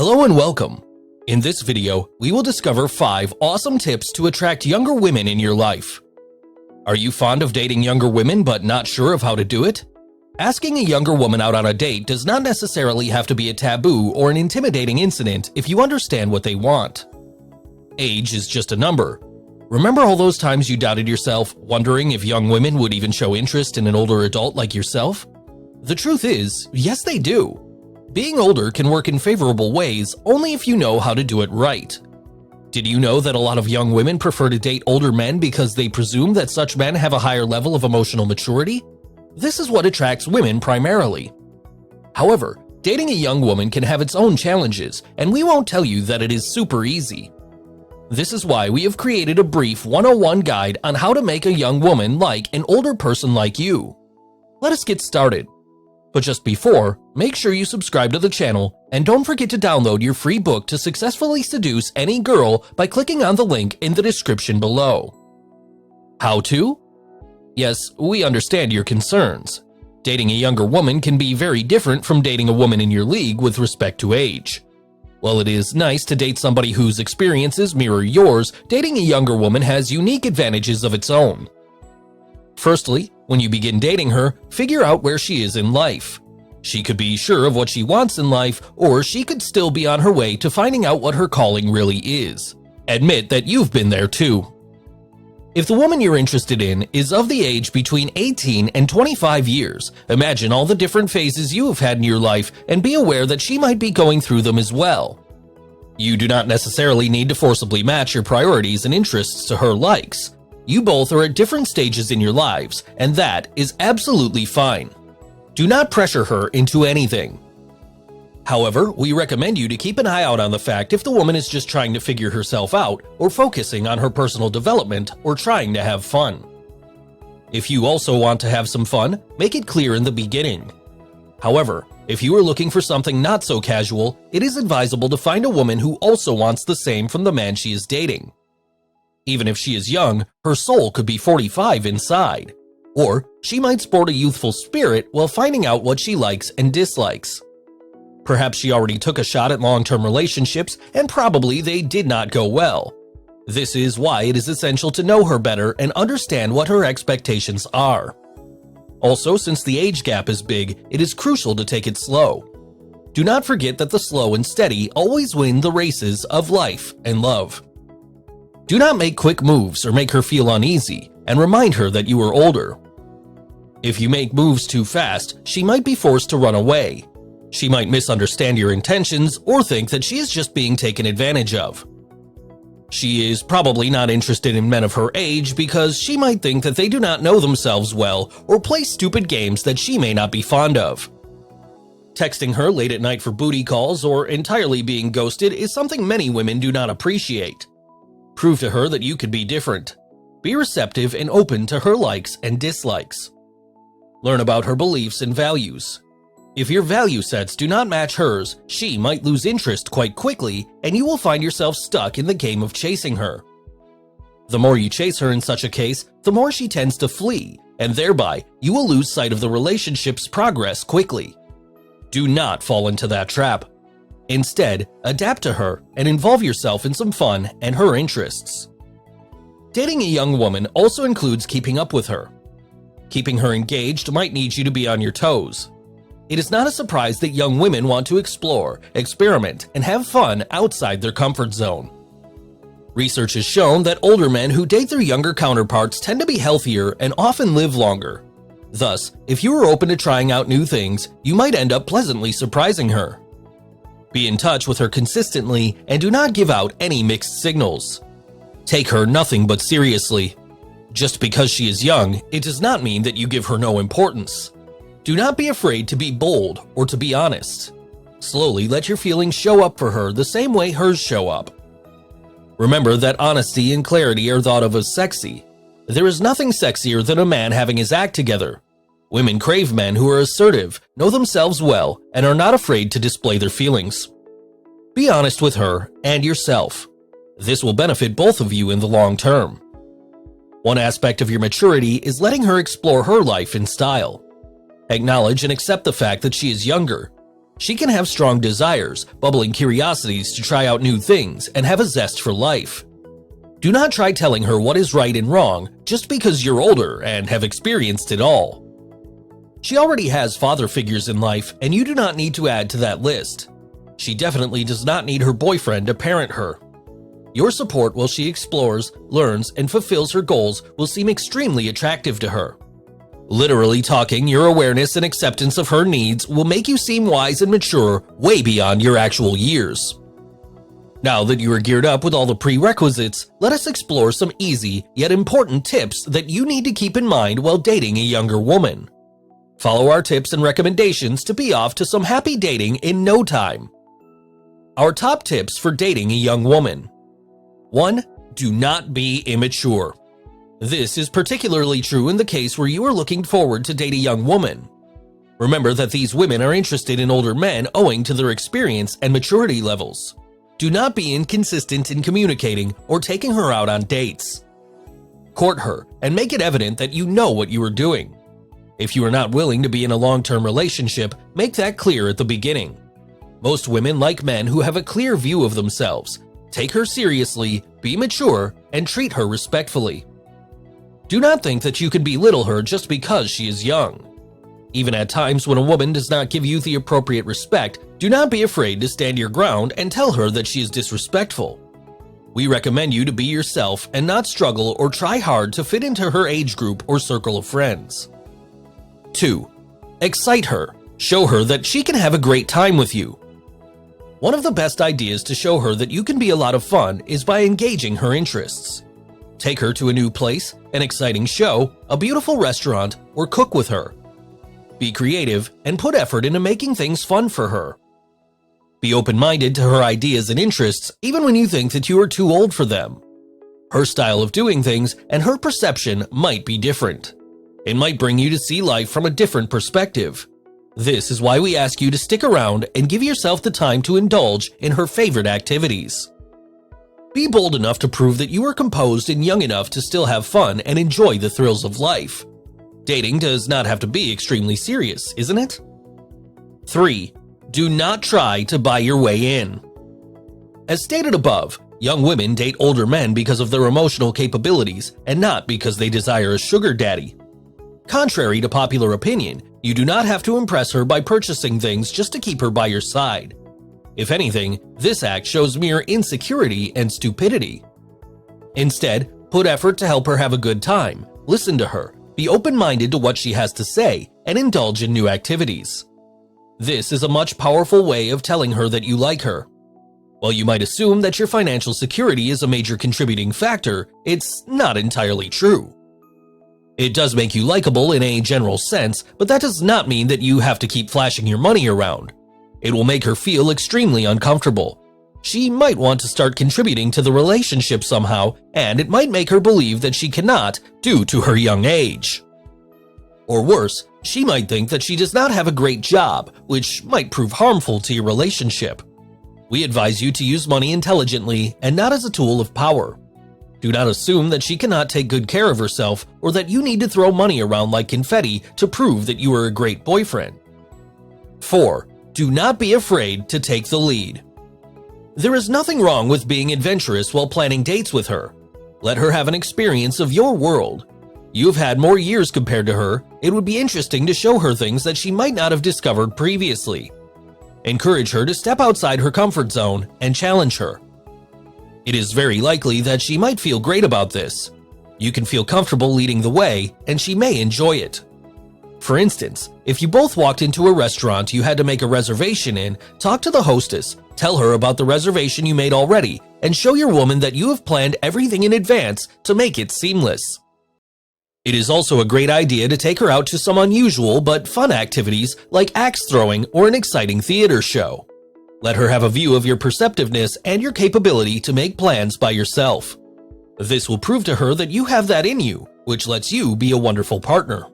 Hello and welcome. In this video, we will discover 5 awesome tips to attract younger women in your life. Are you fond of dating younger women but not sure of how to do it? Asking a younger woman out on a date does not necessarily have to be a taboo or an intimidating incident if you understand what they want. Age is just a number. Remember all those times you doubted yourself, wondering if young women would even show interest in an older adult like yourself? The truth is, yes they do. Being older can work in favorable ways only if you know how to do it right. Did you know that a lot of young women prefer to date older men because they presume that such men have a higher level of emotional maturity? This is what attracts women primarily. However, dating a young woman can have its own challenges, and we won't tell you that it is super easy. This is why we have created a brief 101 guide on how to make a young woman like an older person like you. Let us get started. But just before, make sure you subscribe to the channel and don't forget to download your free book to successfully seduce any girl by clicking on the link in the description below. How to? Yes, we understand your concerns. Dating a younger woman can be very different from dating a woman in your league with respect to age. While it is nice to date somebody whose experiences mirror yours, dating a younger woman has unique advantages of its own. Firstly, when you begin dating her, figure out where she is in life. She could be sure of what she wants in life, or she could still be on her way to finding out what her calling really is. Admit that you've been there too. If the woman you're interested in is of the age between 18 and 25 years, imagine all the different phases you have had in your life and be aware that she might be going through them as well. You do not necessarily need to forcibly match your priorities and interests to her likes. You both are at different stages in your lives, and that is absolutely fine. Do not pressure her into anything. However, we recommend you to keep an eye out on the fact if the woman is just trying to figure herself out, or focusing on her personal development, or trying to have fun. If you also want to have some fun, make it clear in the beginning. However, if you are looking for something not so casual, it is advisable to find a woman who also wants the same from the man she is dating. Even if she is young, her soul could be 45 inside. Or she might sport a youthful spirit while finding out what she likes and dislikes. Perhaps she already took a shot at long-term relationships and probably they did not go well. This is why it is essential to know her better and understand what her expectations are. Also, since the age gap is big, it is crucial to take it slow. Do not forget that the slow and steady always win the races of life and love. Do not make quick moves or make her feel uneasy, and remind her that you are older. If you make moves too fast, she might be forced to run away. She might misunderstand your intentions or think that she is just being taken advantage of. She is probably not interested in men of her age because she might think that they do not know themselves well or play stupid games that she may not be fond of. Texting her late at night for booty calls or entirely being ghosted is something many women do not appreciate. Prove to her that you could be different. Be receptive and open to her likes and dislikes. Learn about her beliefs and values. If your value sets do not match hers, she might lose interest quite quickly and you will find yourself stuck in the game of chasing her. The more you chase her in such a case, the more she tends to flee, and thereby you will lose sight of the relationship's progress quickly. Do not fall into that trap. Instead, adapt to her and involve yourself in some fun and her interests. Dating a young woman also includes keeping up with her. Keeping her engaged might need you to be on your toes. It is not a surprise that young women want to explore, experiment, and have fun outside their comfort zone. Research has shown that older men who date their younger counterparts tend to be healthier and often live longer. Thus, if you are open to trying out new things, you might end up pleasantly surprising her. Be in touch with her consistently and do not give out any mixed signals. Take her nothing but seriously. Just because she is young, it does not mean that you give her no importance. Do not be afraid to be bold or to be honest. Slowly let your feelings show up for her the same way hers show up. Remember that honesty and clarity are thought of as sexy. There is nothing sexier than a man having his act together. Women crave men who are assertive, know themselves well, and are not afraid to display their feelings. Be honest with her and yourself. This will benefit both of you in the long term. One aspect of your maturity is letting her explore her life in style. Acknowledge and accept the fact that she is younger. She can have strong desires, bubbling curiosities to try out new things, and have a zest for life. Do not try telling her what is right and wrong just because you're older and have experienced it all. She already has father figures in life, and you do not need to add to that list. She definitely does not need her boyfriend to parent her. Your support while she explores, learns, and fulfills her goals will seem extremely attractive to her. Literally talking, your awareness and acceptance of her needs will make you seem wise and mature way beyond your actual years. Now that you are geared up with all the prerequisites, let us explore some easy yet important tips that you need to keep in mind while dating a younger woman. Follow our tips and recommendations to be off to some happy dating in no time. Our top tips for dating a young woman. 1. Do not be immature. This is particularly true in the case where you are looking forward to date a young woman. Remember that these women are interested in older men owing to their experience and maturity levels. Do not be inconsistent in communicating or taking her out on dates. Court her and make it evident that you know what you are doing. If you are not willing to be in a long-term relationship, make that clear at the beginning. Most women like men who have a clear view of themselves. Take her seriously, be mature, and treat her respectfully. Do not think that you can belittle her just because she is young. Even at times when a woman does not give you the appropriate respect, do not be afraid to stand your ground and tell her that she is disrespectful. We recommend you to be yourself and not struggle or try hard to fit into her age group or circle of friends. 2. Excite her. Show her that she can have a great time with you. One of the best ideas to show her that you can be a lot of fun is by engaging her interests. Take her to a new place, an exciting show, a beautiful restaurant, or cook with her. Be creative and put effort into making things fun for her. Be open-minded to her ideas and interests even when you think that you are too old for them. Her style of doing things and her perception might be different. It might bring you to see life from a different perspective. This is why we ask you to stick around and give yourself the time to indulge in her favorite activities. Be bold enough to prove that you are composed and young enough to still have fun and enjoy the thrills of life. Dating does not have to be extremely serious, isn't it? 3. Do not try to buy your way in. As stated above, young women date older men because of their emotional capabilities and not because they desire a sugar daddy. Contrary to popular opinion, you do not have to impress her by purchasing things just to keep her by your side. If anything, this act shows mere insecurity and stupidity. Instead, put effort to help her have a good time, listen to her, be open-minded to what she has to say, and indulge in new activities. This is a much powerful way of telling her that you like her. While you might assume that your financial security is a major contributing factor, it's not entirely true. It does make you likable in a general sense, but that does not mean that you have to keep flashing your money around. It will make her feel extremely uncomfortable. She might want to start contributing to the relationship somehow, and it might make her believe that she cannot due to her young age. Or worse, she might think that she does not have a great job, which might prove harmful to your relationship. We advise you to use money intelligently and not as a tool of power. Do not assume that she cannot take good care of herself or that you need to throw money around like confetti to prove that you are a great boyfriend. 4. Do not be afraid to take the lead. There is nothing wrong with being adventurous while planning dates with her. Let her have an experience of your world. You have had more years compared to her. It would be interesting to show her things that she might not have discovered previously. Encourage her to step outside her comfort zone and challenge her. It is very likely that she might feel great about this. You can feel comfortable leading the way, and she may enjoy it. For instance, if you both walked into a restaurant you had to make a reservation in, talk to the hostess, tell her about the reservation you made already, and show your woman that you have planned everything in advance to make it seamless. It is also a great idea to take her out to some unusual but fun activities like axe throwing or an exciting theater show. Let her have a view of your perceptiveness and your capability to make plans by yourself. This will prove to her that you have that in you, which lets you be a wonderful partner.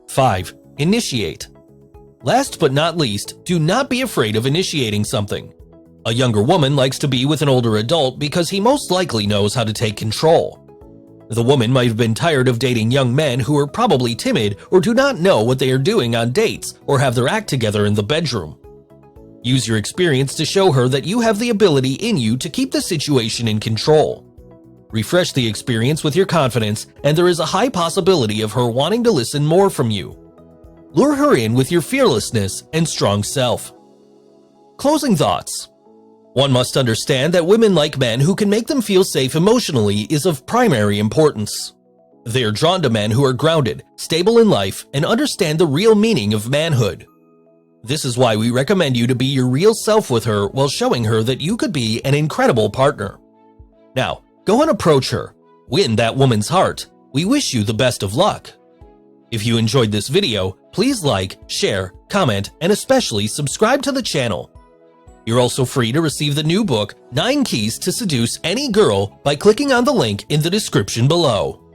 5. Initiate. Last but not least, do not be afraid of initiating something. A younger woman likes to be with an older adult because he most likely knows how to take control. The woman might have been tired of dating young men who are probably timid or do not know what they are doing on dates or have their act together in the bedroom. Use your experience to show her that you have the ability in you to keep the situation in control. Refresh the experience with your confidence, and there is a high possibility of her wanting to listen more from you. Lure her in with your fearlessness and strong self. Closing thoughts. One must understand that women like men who can make them feel safe emotionally is of primary importance. They are drawn to men who are grounded, stable in life, and understand the real meaning of manhood. This is why we recommend you to be your real self with her while showing her that you could be an incredible partner. Now, go and approach her. Win that woman's heart. We wish you the best of luck. If you enjoyed this video, please like, share, comment, and especially subscribe to the channel. You're also free to receive the new book, 9 Keys to Seduce Any Girl, by clicking on the link in the description below.